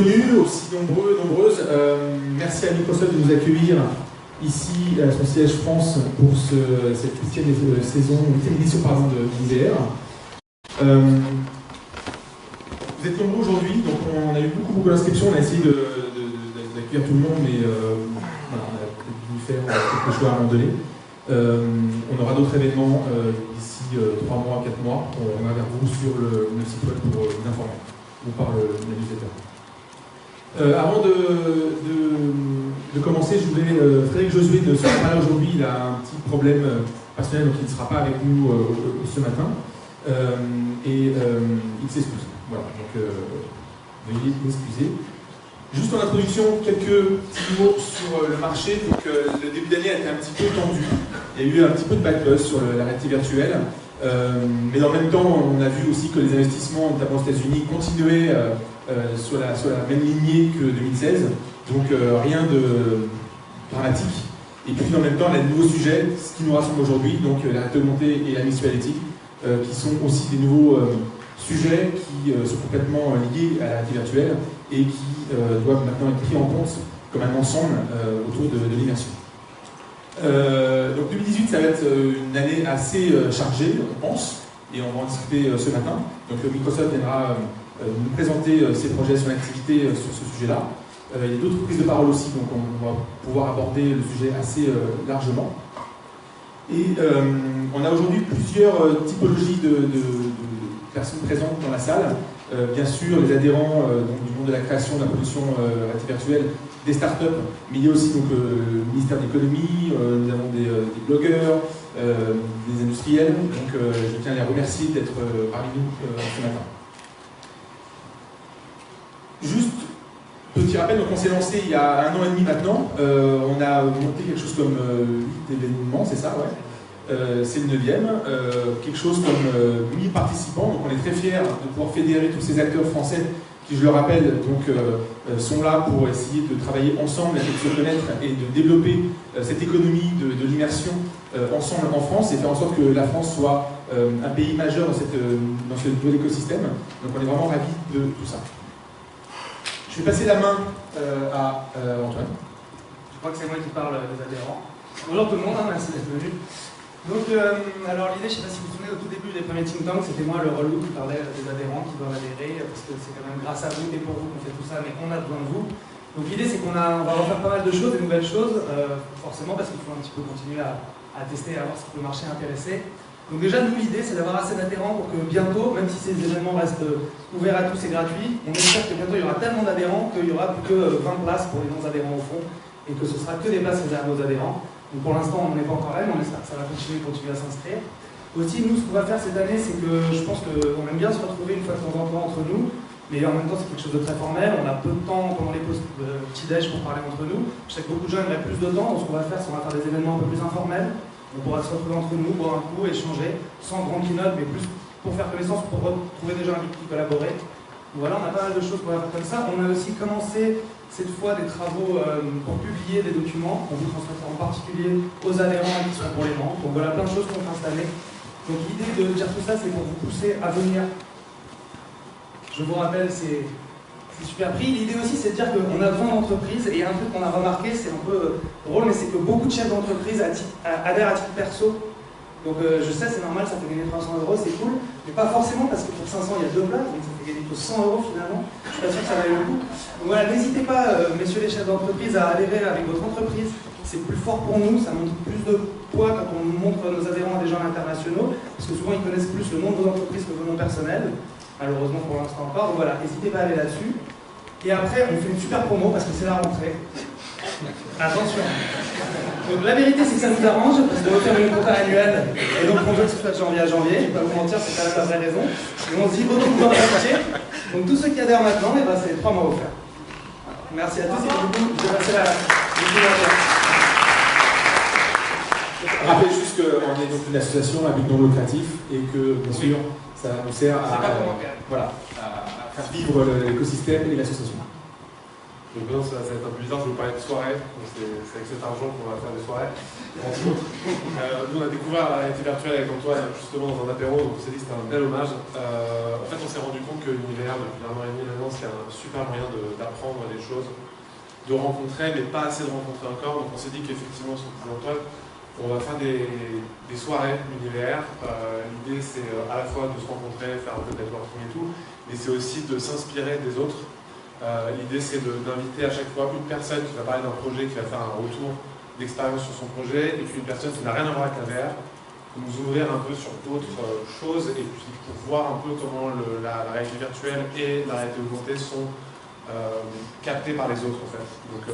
venue, aussi nombreux, nombreuses. Merci à Microsoft de nous accueillir ici à son siège France pour cette 8e saison, 8e édition d'IVR. Vous êtes nombreux aujourd'hui, donc on a eu beaucoup d'inscriptions, on a essayé d'accueillir tout le monde, mais voilà, on a peut-être dû faire quelque chose à un moment donné. On aura d'autres événements d'ici 3 mois, 4 mois. On va vers vous sur le site web pour vous informer, ou par la newsletter. Avant de commencer, je voulais. Frédéric Josué ne sera pas là aujourd'hui, il a un petit problème personnel, donc il ne sera pas avec nous ce matin. Il s'excuse. Voilà, donc veuillez m'excuser. Juste en introduction, quelques petits mots sur le marché. Donc, le début d'année a été un petit peu tendu. Il y a eu un petit peu de backlog sur la réalité virtuelle. Mais en même temps, on a vu aussi que les investissements, notamment aux États-Unis, continuaient sur la même lignée que 2016. Donc, rien de dramatique. Et puis, en même temps, on a de nouveaux sujets, ce qui nous rassemble aujourd'hui, donc la réalité augmentée et la mixed reality, qui sont aussi des nouveaux sujets qui sont complètement liés à la réalité virtuelle et qui doivent maintenant être pris en compte comme un ensemble autour de l'immersion. Donc 2018, ça va être une année assez chargée, on pense, et on va en discuter ce matin. Donc Microsoft viendra nous présenter ses projets, son activité sur ce sujet-là. Il y a d'autres prises de parole aussi, donc on va pouvoir aborder le sujet assez largement. Et on a aujourd'hui plusieurs typologies de personnes présentes dans la salle. Bien sûr, les adhérents donc, du monde de la création, de la production virtuelle, des startups, mais il y a aussi donc, le ministère de l'économie, nous avons des blogueurs, des industriels. Donc je tiens à les remercier d'être parmi nous ce matin. Juste petit rappel, donc on s'est lancé il y a 1 an et demi maintenant. On a monté quelque chose comme 8 événements, c'est ça, ouais. C'est le 9e, quelque chose comme 1000 participants, donc on est très fiers de pouvoir fédérer tous ces acteurs français qui, je le rappelle, donc, sont là pour essayer de travailler ensemble, de se connaître et de développer cette économie de l'immersion ensemble en France et faire en sorte que la France soit un pays majeur dans ce nouvel écosystème. Donc on est vraiment ravis de tout ça. Je vais passer la main à Antoine. Je crois que c'est moi qui parle des adhérents. Bonjour tout le monde, merci d'être venu. Donc, alors l'idée, je ne sais pas si vous vous souvenez, au tout début des premiers think tanks, c'était moi le relou qui parlait des adhérents qui doivent adhérer, parce que c'est quand même grâce à vous et pour vous qu'on fait tout ça, mais on a besoin de vous. Donc l'idée, c'est qu'on va refaire pas mal de choses, des nouvelles choses, forcément parce qu'il faut un petit peu continuer à tester, à voir si le marché est intéressé. Donc déjà, nous, l'idée, c'est d'avoir assez d'adhérents pour que bientôt, même si ces événements restent ouverts à tous et gratuits, on espère que bientôt, il y aura tellement d'adhérents qu'il n'y aura plus que 20 places pour les non-adhérents au fond, et que ce sera que des places réservées aux adhérents. Donc pour l'instant, on n'est pas encore là, mais on espère que ça va continuer à s'inscrire. Aussi, nous, ce qu'on va faire cette année, c'est que je pense qu'on aime bien se retrouver une fois de temps en temps entre nous, mais en même temps, c'est quelque chose de très formel. On a peu de temps pendant les pauses petit-déj pour parler entre nous. Je sais que beaucoup de gens aimeraient plus de temps, donc ce qu'on va faire, c'est qu'on va faire des événements un peu plus informels. On pourra se retrouver entre nous, boire un coup, échanger, sans grande keynote, mais plus pour faire connaissance, pour retrouver des gens avec qui collaborer. Donc voilà, on a pas mal de choses pour faire comme ça. On a aussi commencé cette fois des travaux pour publier des documents. On vous transmettra en particulier aux adhérents qui sont pour les membres. Donc voilà, plein de choses qu'on fait cette année. Donc l'idée de dire tout ça, c'est pour vous pousser à venir. Je vous rappelle, c'est super pris. L'idée aussi, c'est de dire qu'on a besoin d'entreprises. Et un truc qu'on a remarqué, c'est un peu drôle, mais c'est que beaucoup de chefs d'entreprise adhèrent à titre perso. Donc je sais, c'est normal, ça fait gagner 300 €, c'est cool. Mais pas forcément, parce que pour 500, il y a 2 places, donc ça fait gagner que 100 € finalement. Je suis pas sûr que ça vaille le coup. Donc voilà, n'hésitez pas, messieurs les chefs d'entreprise, à adhérer avec votre entreprise. C'est plus fort pour nous, ça montre plus de poids quand on montre nos adhérents à des gens internationaux, parce que souvent ils connaissent plus le nom de vos entreprises que vos noms personnels. Malheureusement pour l'instant encore, donc voilà, n'hésitez pas à aller là-dessus. Et après, on fait une super promo parce que c'est la rentrée. Attention. Donc la vérité, c'est que ça nous arrange parce qu'on veut faire une quota annuelle et donc on veut que ce soit de janvier à janvier. Je ne vais pas vous mentir, c'est quand même la vraie raison. Et on se dit, autant vous en profiter. Donc tous ceux qui adhèrent maintenant, eh ben, c'est 3 mois offerts. Merci à tous et du coup, je vais passer la Rappelez juste qu'on est donc une association à but non lucratif et que, bien sûr, ça nous sert à faire vivre l'écosystème et l'association. Donc maintenant, ça va être un peu bizarre, je vais vous parler de soirée. C'est avec cet argent qu'on va faire des soirées. Nous, on a découvert la réalité virtuelle avec Antoine, justement dans un apéro, donc on s'est dit que c'était un bel hommage. En fait, on s'est rendu compte que l'univers, depuis 1 an et demi maintenant, c'est un super moyen d'apprendre des choses, de rencontrer, mais pas assez de rencontrer encore. Donc on s'est dit qu'effectivement, sur Antoine, on va faire des soirées l'univers. L'idée, c'est à la fois de se rencontrer, faire un peu de networking et tout, mais c'est aussi de s'inspirer des autres. L'idée, c'est d'inviter à chaque fois une personne qui va parler d'un projet, qui va faire un retour d'expérience sur son projet, et puis une personne qui n'a rien à voir avec la VR, pour nous ouvrir un peu sur d'autres choses, et puis pour voir un peu comment la réalité virtuelle et la réalité augmentée sont captées par les autres, en fait. Donc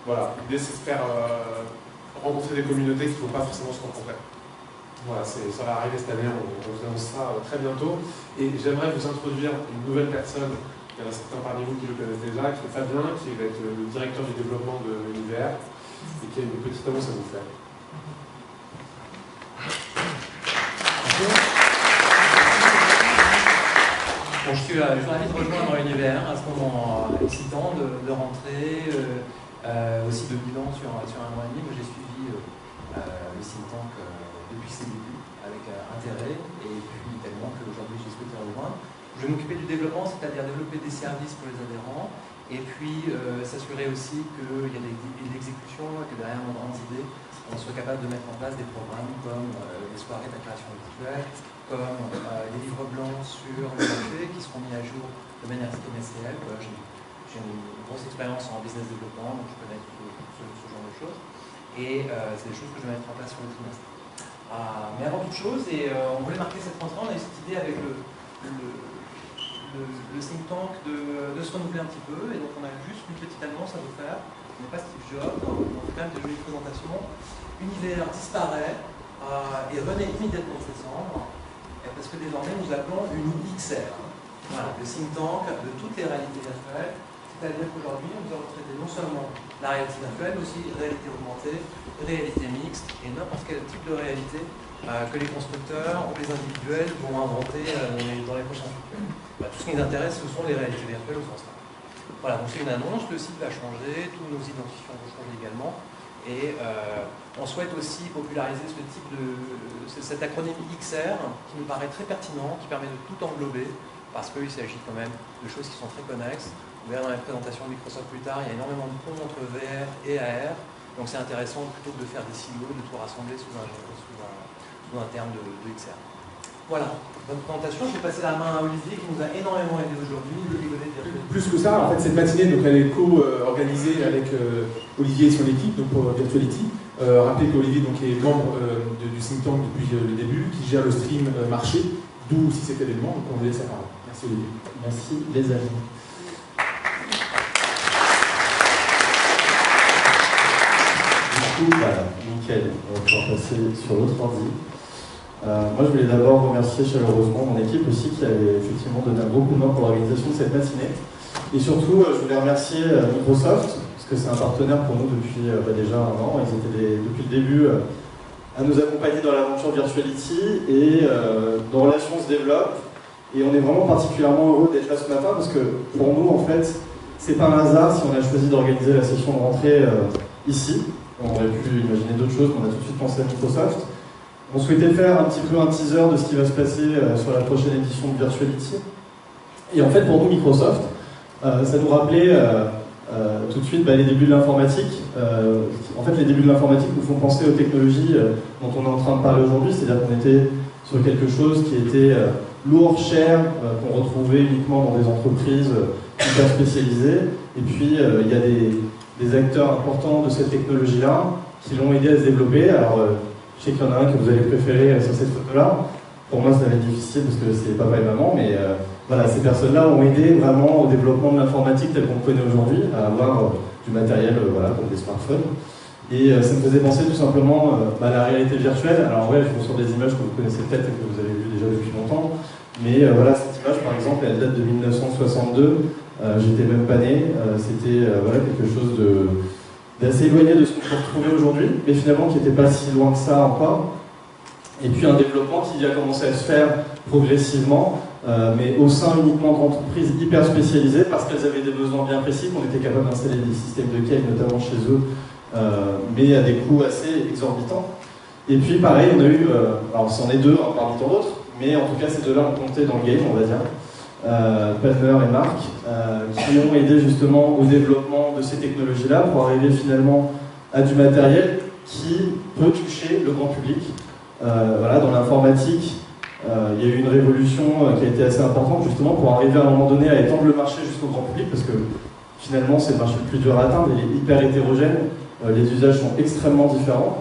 voilà, l'idée, c'est de faire rencontrer des communautés qui ne vont pas forcément se rencontrer. Voilà, ça va arriver cette année, on vous annoncera très bientôt. Et j'aimerais vous introduire une nouvelle personne. Il y en a certains parmi vous qui le connaissent déjà, qui est Fabien, qui va être le directeur du développement de l'univers et qui a une petite annonce à vous faire. Bon, je suis ravi de rejoindre l'univers à ce moment excitant de rentrer, aussi de bilan sur 1 mois et demi. Moi, j'ai suivi le think tank depuis ses débuts avec intérêt et puis tellement qu'aujourd'hui j'ai souhaité rejoindre. Je vais m'occuper du développement, c'est-à-dire développer des services pour les adhérents et puis s'assurer aussi qu'il y a de l'exécution, que derrière nos grandes idées, on soit capable de mettre en place des programmes comme les soirées de la création virtuelle, comme les livres blancs sur le marché qui seront mis à jour de manière trimestrielle. J'ai une grosse expérience en business développement, donc je connais ce genre de choses. Et c'est des choses que je vais mettre en place sur le trimestre. Mais avant toute chose, on voulait marquer cette rentrée, on a eu cette idée avec le think tank de se renouveler un petit peu, et donc on a juste une petite annonce à vous faire. On n'est pas Steve Jobs, on fait quand même des jolies présentations. Univers disparaît et renaît immédiatement en décembre, parce que désormais nous appelons une XR. Voilà, le think tank de toutes les réalités virtuelles. C'est-à-dire qu'aujourd'hui, nous allons traiter non seulement la réalité virtuelle, mais aussi réalité augmentée, réalité mixte et n'importe quel type de réalité que les constructeurs ou les individuels vont inventer dans les prochains futurs. Tout ce qui nous intéresse, ce sont les réalités virtuelles au sens large. Voilà, donc c'est une annonce, le site va changer, tous nos identifiants vont changer également, et on souhaite aussi populariser cet acronyme XR qui nous paraît très pertinent, qui permet de tout englober, parce qu'il s'agit quand même de choses qui sont très connexes. Vous verrez dans la présentation de Microsoft plus tard, il y a énormément de ponts entre VR et AR, donc c'est intéressant plutôt que de faire des silos, de tout rassembler sous un terme de XR. Voilà, bonne présentation. Je vais passer la main à Olivier qui nous a énormément aidé aujourd'hui. Plus que ça, en fait, cette matinée, donc, elle est co-organisée avec Olivier et son équipe, donc pour Virtuality. Rappelez qu'Olivier donc, est membre du think tank depuis le début, qui gère le stream marché, d'où aussi cet événement. Donc on vous laisse la parole. Merci Olivier. Merci les amis. Voilà, nickel. On va pouvoir passer sur l'autre ordi. Moi, je voulais d'abord remercier chaleureusement mon équipe aussi qui avait effectivement donné un gros coup de main pour l'organisation de cette matinée. Et surtout, je voulais remercier Microsoft, parce que c'est un partenaire pour nous depuis déjà 1 an. Ils étaient depuis le début à nous accompagner dans l'aventure Virtuality et nos relations se développent. Et on est vraiment particulièrement heureux d'être là ce matin parce que pour nous, en fait, c'est pas un hasard si on a choisi d'organiser la session de rentrée ici. On aurait pu imaginer d'autres choses, mais on a tout de suite pensé à Microsoft. On souhaitait faire un petit peu un teaser de ce qui va se passer sur la prochaine édition de Virtuality. Et en fait, pour nous, Microsoft, ça nous rappelait tout de suite les débuts de l'informatique. En fait, les débuts de l'informatique nous font penser aux technologies dont on est en train de parler aujourd'hui, c'est-à-dire qu'on était sur quelque chose qui était lourd, cher, qu'on retrouvait uniquement dans des entreprises hyper spécialisées. Et puis, il y a des acteurs importants de cette technologie-là qui l'ont aidé à se développer. Alors, je sais qu'il y en a un que vous allez préférer sur cette photo-là. Pour moi, ça va être difficile parce que c'est papa et maman, mais voilà, ces personnes-là ont aidé vraiment au développement de l'informatique tel qu'on le connaît aujourd'hui, à avoir du matériel comme des smartphones. Et ça me faisait penser tout simplement à la réalité virtuelle. Alors ouais, je vous sors des images que vous connaissez peut-être et que vous avez vues déjà depuis longtemps, mais voilà, cette image par exemple, elle date de 1962. J'étais même pas né. C'était quelque chose d'assez éloigné de ce qu'on peut retrouver aujourd'hui, mais finalement qui n'était pas si loin que ça encore. Et puis un développement qui a commencé à se faire progressivement, mais au sein uniquement d'entreprises hyper spécialisées, parce qu'elles avaient des besoins bien précis, qu'on était capable d'installer des systèmes de key, notamment chez eux, mais à des coûts assez exorbitants. Et puis pareil, on a eu, alors c'en est deux parmi tant d'autres, mais en tout cas ces deux-là ont compté dans le game, on va dire, Palmer et Marc, qui ont aidé justement au développement de ces technologies-là pour arriver finalement à du matériel qui peut toucher le grand public. Voilà, dans l'informatique, il y a eu une révolution qui a été assez importante justement pour arriver à un moment donné à étendre le marché jusqu'au grand public, parce que finalement c'est le marché le plus dur à atteindre, il est hyper hétérogène, les usages sont extrêmement différents.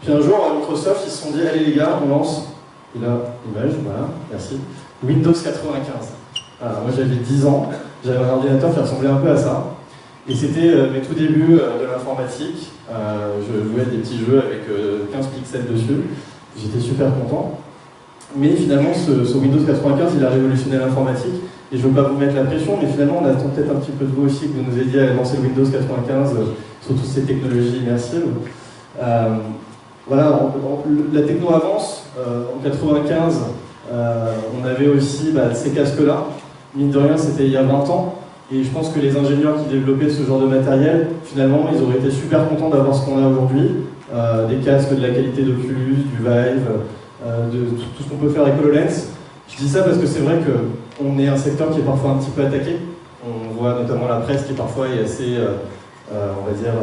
Puis un jour à Microsoft ils se sont dit allez les gars, on lance, et là, image, voilà, merci, Windows 95. Alors, moi j'avais 10 ans, j'avais un ordinateur qui ressemblait un peu à ça, et c'était mes tout débuts de l'informatique. Je jouais à des petits jeux avec 15 pixels dessus, j'étais super content. Mais finalement, ce Windows 95, il a révolutionné l'informatique. Et je ne veux pas vous mettre la pression, mais finalement, on attend peut-être un petit peu de vous aussi que vous nous aidiez à lancer le Windows 95 sur toutes ces technologies immersives. Voilà, la techno avance. En 95, on avait aussi ces casques-là. Mine de rien, c'était il y a 20 ans. Et je pense que les ingénieurs qui développaient ce genre de matériel, finalement, ils auraient été super contents d'avoir ce qu'on a aujourd'hui. Des casques de la qualité d'Oculus, du Vive, de tout ce qu'on peut faire avec HoloLens. Je dis ça parce que c'est vrai qu'on est un secteur qui est parfois un petit peu attaqué. On voit notamment la presse qui parfois est assez, on va dire,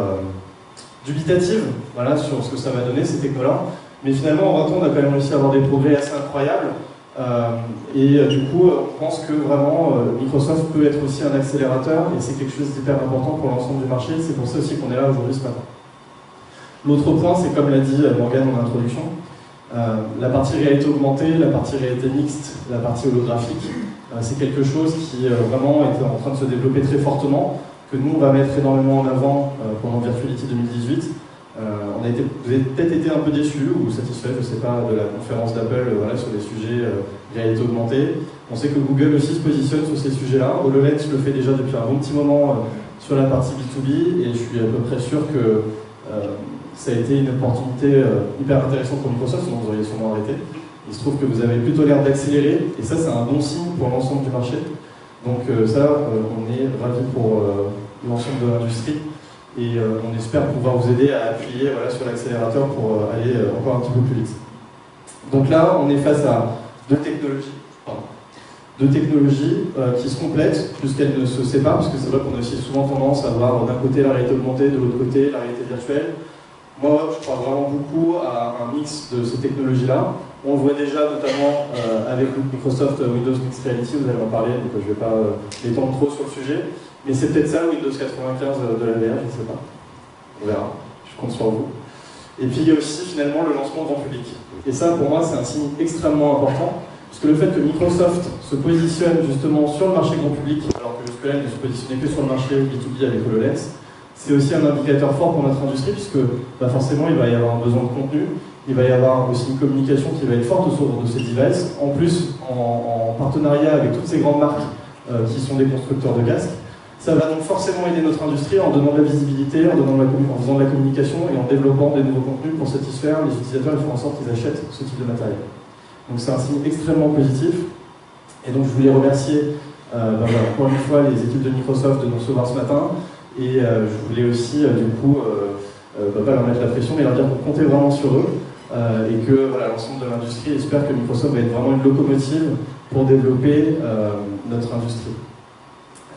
dubitative, voilà, sur ce que ça va donner, ces technos-là. Mais finalement, en 20 ans, on a quand même réussi à avoir des progrès assez incroyables. Du coup, on pense que vraiment, Microsoft peut être aussi un accélérateur, et c'est quelque chose d'hyper important pour l'ensemble du marché. C'est pour ça aussi qu'on est là aujourd'hui ce matin. L'autre point, c'est comme l'a dit Morgane en introduction, la partie réalité augmentée, la partie réalité mixte, la partie holographique, c'est quelque chose qui vraiment est en train de se développer très fortement, que nous on va mettre énormément en avant pendant Virtuality 2018. Vous avez peut-être été un peu déçus ou satisfaits, je ne sais pas, de la conférence d'Apple voilà, sur les sujets réalité augmentée. On sait que Google aussi se positionne sur ces sujets-là. HoloLens le fait déjà depuis un bon petit moment sur la partie B2B, et je suis à peu près sûr que ça a été une opportunité hyper intéressante pour Microsoft, sinon vous auriez sûrement arrêté. Il se trouve que vous avez plutôt l'air d'accélérer, et ça c'est un bon signe pour l'ensemble du marché. Donc on est ravis pour l'ensemble de l'industrie, et on espère pouvoir vous aider à appuyer voilà, sur l'accélérateur pour aller encore un petit peu plus vite. Donc là, on est face à deux technologies qui se complètent, puisqu'elles ne se séparent, parce que c'est vrai qu'on a aussi souvent tendance à voir d'un côté la réalité augmentée, de l'autre côté la réalité virtuelle. Moi, je crois vraiment beaucoup à un mix de ces technologies-là. On le voit déjà notamment avec Microsoft Windows Mixed Reality, vous allez en parler, donc je ne vais pas m'étendre trop sur le sujet. Mais c'est peut-être ça, Windows 95 de la VR, je ne sais pas. On verra, je compte sur vous. Et puis il y a aussi finalement le lancement grand public. Et ça, pour moi, c'est un signe extrêmement important, parce que le fait que Microsoft se positionne justement sur le marché grand public, alors que jusque-là, il ne se positionnait que sur le marché B2B avec HoloLens, c'est aussi un indicateur fort pour notre industrie, puisque forcément il va y avoir un besoin de contenu, il va y avoir aussi une communication qui va être forte autour de ces devices, en plus en partenariat avec toutes ces grandes marques qui sont des constructeurs de casques. Ça va donc forcément aider notre industrie en donnant de la visibilité, en faisant de la communication et en développant des nouveaux contenus pour satisfaire les utilisateurs et faire en sorte qu'ils achètent ce type de matériel. Donc c'est un signe extrêmement positif, et donc je voulais remercier encore une fois les équipes de Microsoft de nous recevoir ce matin. Et je voulais aussi, pas leur mettre la pression, mais leur dire qu'on comptait vraiment sur eux, et que voilà, l'ensemble de l'industrie espère que Microsoft va être vraiment une locomotive pour développer notre industrie.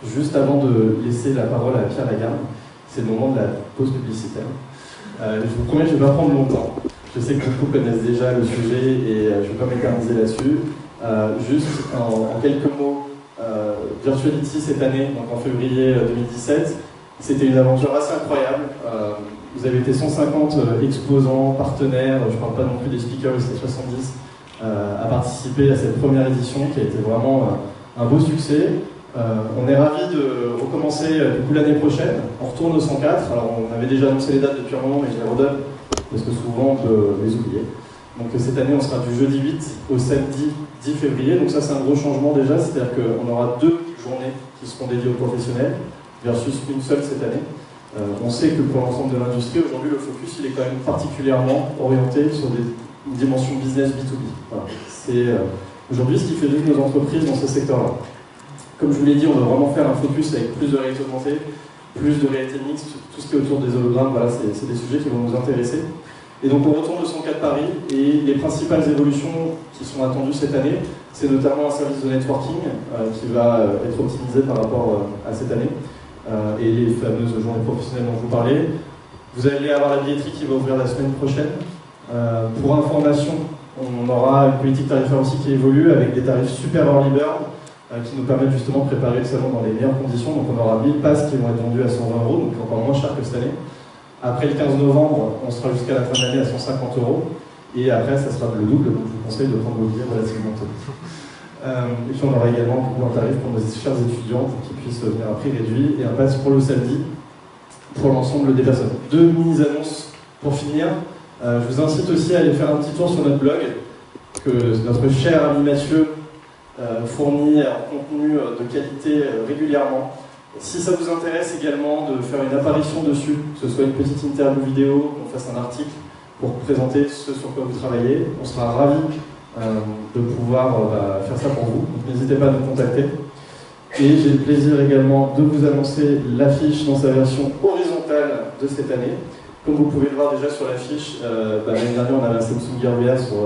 Juste avant de laisser la parole à Pierre Lagarde, c'est le moment de la pause publicitaire. Je vous promets que je ne vais pas prendre longtemps. Je sais que beaucoup connaissent déjà le sujet et je ne vais pas m'éterniser là-dessus. Juste en quelques mots, Virtuality cette année, donc en février 2017, c'était une aventure assez incroyable. Vous avez été 150 exposants, partenaires, je ne parle pas non plus des speakers, c'était 70, à participer à cette première édition qui a été vraiment un beau succès. On est ravis de recommencer du coup l'année prochaine. On retourne au 104. Alors on avait déjà annoncé les dates depuis un moment, mais je les redonne parce que souvent on peut les oublier. Donc cette année on sera du jeudi 8 au samedi 10 février. Donc ça c'est un gros changement déjà, c'est-à-dire qu'on aura 2 journées qui seront dédiées aux professionnels versus une seule cette année. On sait que pour l'ensemble de l'industrie, aujourd'hui le focus il est quand même particulièrement orienté sur des une dimension business B2B. Voilà. C'est aujourd'hui ce qui fait vivre nos entreprises dans ce secteur-là. Comme je vous l'ai dit, on va vraiment faire un focus avec plus de réalité augmentée, plus de réalité mixte, tout ce qui est autour des hologrammes, voilà, c'est des sujets qui vont nous intéresser. Et donc on retourne au 104 Paris, et les principales évolutions qui sont attendues cette année, c'est notamment un service de networking qui va être optimisé par rapport à cette année, et les fameuses journées professionnelles dont je vous parlais. Vous allez avoir la billetterie qui va ouvrir la semaine prochaine. Pour information, on aura une politique tarifaire aussi qui évolue avec des tarifs super early bird qui nous permettent justement de préparer le salon dans les meilleures conditions. Donc on aura 1000 passes qui vont être vendues à 120 €, donc encore moins cher que cette année. Après le 15 novembre, on sera jusqu'à la fin de l'année à 150 €. Et après, ça sera le double, donc je vous conseille de prendre vos billets relativement tôt. Et puis on aura également un tarif pour nos chers étudiants pour qu'ils puissent venir à prix réduit et un pass pour le samedi pour l'ensemble des personnes. 2 mini-annonces pour finir. Je vous incite aussi à aller faire un petit tour sur notre blog que notre cher ami Mathieu fournit un contenu de qualité régulièrement. Si ça vous intéresse également de faire une apparition dessus, que ce soit une petite interview vidéo, qu'on fasse un article pour présenter ce sur quoi vous travaillez, on sera ravis de pouvoir faire ça pour vous. Donc n'hésitez pas à nous contacter. Et j'ai le plaisir également de vous annoncer l'affiche dans sa version horizontale de cette année. Comme vous pouvez le voir déjà sur l'affiche, l'année dernière on avait un Samsung Gear VR sur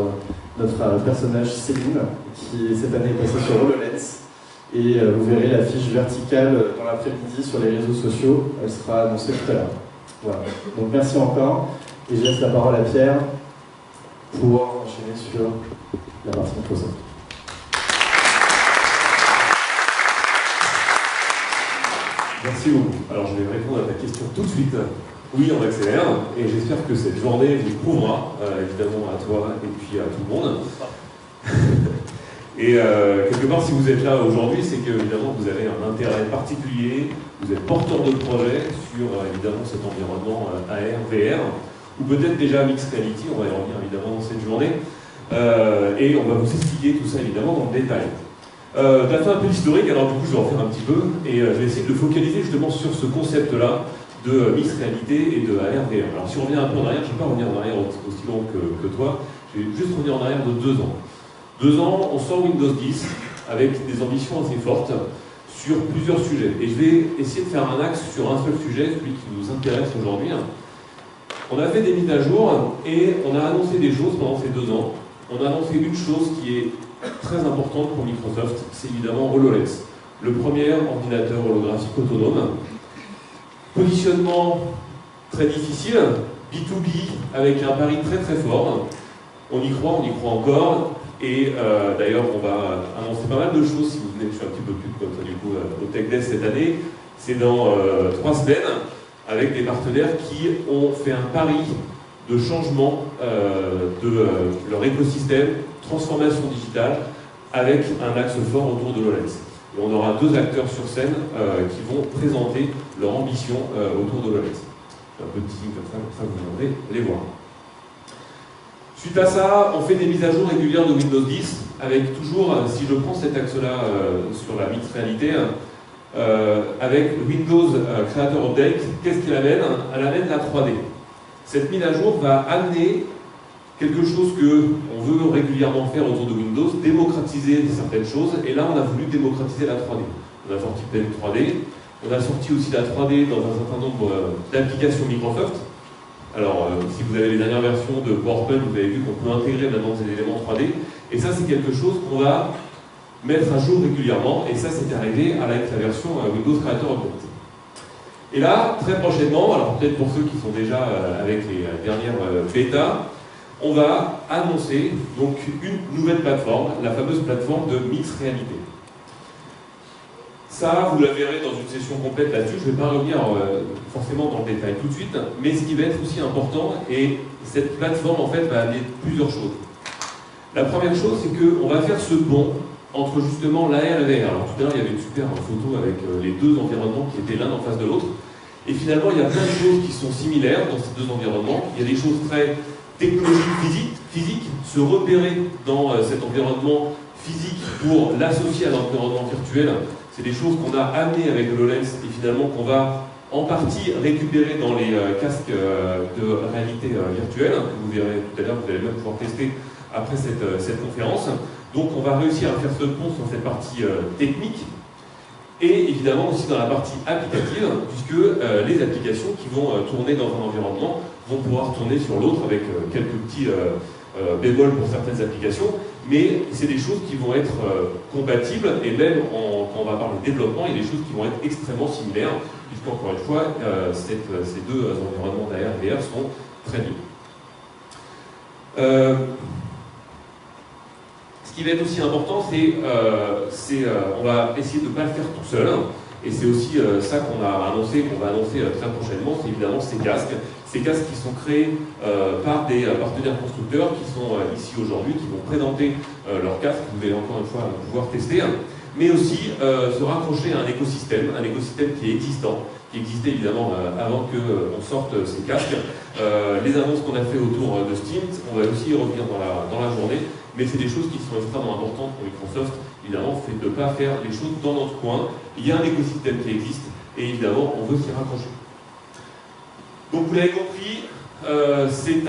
notre personnage Céline, qui cette année est passé sur HoloLens. Et vous verrez l'affiche verticale dans l'après-midi sur les réseaux sociaux, elle sera annoncée tout à l'heure. Voilà. Donc merci encore, et je laisse la parole à Pierre pour enchaîner sur la partie Microsoft. Merci beaucoup. Alors je vais répondre à ta question tout de suite. Oui, on accélère, et j'espère que cette journée vous prouvera, évidemment à toi et puis à tout le monde. Et quelque part, si vous êtes là aujourd'hui, c'est que évidemment vous avez un intérêt particulier, vous êtes porteur de projet sur évidemment cet environnement AR, VR, ou peut-être déjà Mixed Reality, on va y revenir évidemment dans cette journée, et on va vous expliquer tout ça évidemment dans le détail. T'as fait un peu d'historique, alors du coup je vais en faire un petit peu, et je vais essayer de le focaliser justement sur ce concept-là de Mixed Reality et de AR, VR. Alors si on revient un peu en arrière, je ne vais pas revenir en arrière aussi long que toi, je vais juste revenir en arrière de 2 ans. 2 ans, on sort Windows 10 avec des ambitions assez fortes sur plusieurs sujets. Et je vais essayer de faire un axe sur un seul sujet, celui qui nous intéresse aujourd'hui. On a fait des mises à jour et on a annoncé des choses pendant ces 2 ans. On a annoncé une chose qui est très importante pour Microsoft, c'est évidemment HoloLens. Le premier ordinateur holographique autonome. Positionnement très difficile, B2B avec un pari très très fort. On y croit encore. Et d'ailleurs, on va annoncer pas mal de choses si vous venez, je suis un petit peu plus comme ça du coup au Tech Desk cette année. C'est dans 3 semaines avec des partenaires qui ont fait un pari de changement de leur écosystème, transformation digitale, avec un axe fort autour de HoloLens. Et on aura 2 acteurs sur scène qui vont présenter leur ambition autour de HoloLens. Un peu de teasing comme ça vous viendrez les voir. Suite à ça, on fait des mises à jour régulières de Windows 10, avec toujours, si je prends cet axe-là sur la mixed réalité, avec Windows Creator Update, qu'est-ce qu'il amène? Elle amène la 3D. Cette mise à jour va amener quelque chose qu'on veut régulièrement faire autour de Windows, démocratiser certaines choses, et là on a voulu démocratiser la 3D. On a sorti Pen 3D, on a sorti aussi la 3D dans un certain nombre d'applications Microsoft. Alors, si vous avez les dernières versions de PowerPoint, vous avez vu qu'on peut intégrer maintenant ces éléments 3D, et ça c'est quelque chose qu'on va mettre à jour régulièrement, et ça c'est arrivé avec la version Windows Creator Update. Et là, très prochainement, alors peut-être pour ceux qui sont déjà avec les dernières bêta, on va annoncer donc une nouvelle plateforme, la fameuse plateforme de Mixed Reality. Ça, vous la verrez dans une session complète là-dessus, je ne vais pas revenir forcément dans le détail tout de suite, mais ce qui va être aussi important, et cette plateforme en fait va amener plusieurs choses. La première chose, c'est qu'on va faire ce pont entre justement l'AR et VR. Alors tout à l'heure, il y avait une super photo avec les 2 environnements qui étaient l'un en face de l'autre, et finalement, il y a plein de choses qui sont similaires dans ces 2 environnements. Il y a des choses très technologiques, physiques, se repérer dans cet environnement physique pour l'associer à l'environnement virtuel. C'est des choses qu'on a amenées avec HoloLens et finalement qu'on va en partie récupérés dans les casques de réalité virtuelle, que vous verrez tout à l'heure, vous allez même pouvoir tester après cette conférence. Donc on va réussir à faire ce pont sur cette partie technique, et évidemment aussi dans la partie applicative, puisque les applications qui vont tourner dans un environnement vont pouvoir tourner sur l'autre avec quelques petits bémols pour certaines applications, mais c'est des choses qui vont être compatibles, et même quand on va parler de développement, il y a des choses qui vont être extrêmement similaires, puisqu'encore une fois, ces deux environnements d'AR et VR sont très libres. Ce qui va être aussi important, on va essayer de ne pas le faire tout seul, et c'est aussi ça qu'on va annoncer très prochainement, c'est évidemment ces casques qui sont créés par des partenaires constructeurs qui sont ici aujourd'hui, qui vont présenter leurs casques, vous allez encore une fois pouvoir tester, mais aussi se raccrocher à un écosystème qui est existant, qui existait évidemment avant qu'on sorte ces casques. Les annonces qu'on a fait autour de Steam, on va aussi y revenir dans la journée, mais c'est des choses qui sont extrêmement importantes pour Microsoft, évidemment, fait de ne pas faire les choses dans notre coin. Il y a un écosystème qui existe, et évidemment, on veut s'y raccrocher. Donc vous l'avez compris, c'est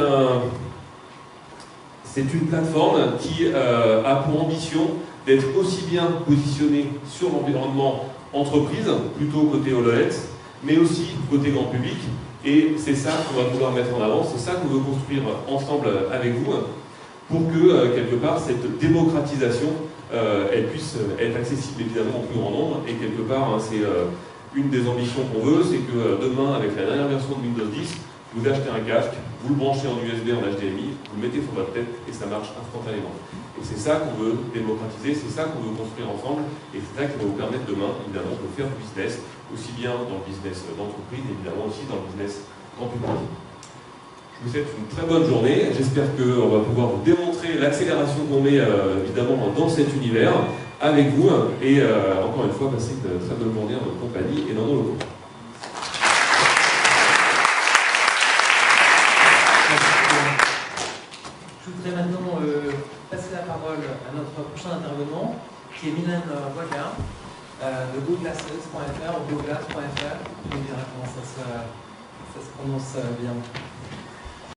une plateforme qui a pour ambition d'être aussi bien positionnée sur l'environnement entreprise, plutôt côté HoloLens, mais aussi côté grand public. Et c'est ça qu'on va vouloir mettre en avant, c'est ça qu'on veut construire ensemble avec vous, pour que, quelque part, cette démocratisation, elle puisse être accessible évidemment au plus grand nombre. Et quelque part, c'est une des ambitions qu'on veut, c'est que demain, avec la dernière version de Windows 10, vous achetez un casque, vous le branchez en USB, en HDMI, vous le mettez sur votre tête et ça marche instantanément. Et c'est ça qu'on veut démocratiser, c'est ça qu'on veut construire ensemble, et c'est ça qui va vous permettre demain, évidemment, de faire du business, aussi bien dans le business d'entreprise, évidemment aussi dans le business grand public. Je vous souhaite une très bonne journée, j'espère qu'on va pouvoir vous démontrer l'accélération qu'on met évidemment dans cet univers avec vous, et encore une fois, passer une très bonne journée en notre compagnie et dans nos locaux. Je voudrais maintenant passer la parole à notre prochain intervenant, qui est Mylène Boisgard, de GoGlasses.fr ou GoGlass.fr. Je vous dirai comment ça se prononce bien.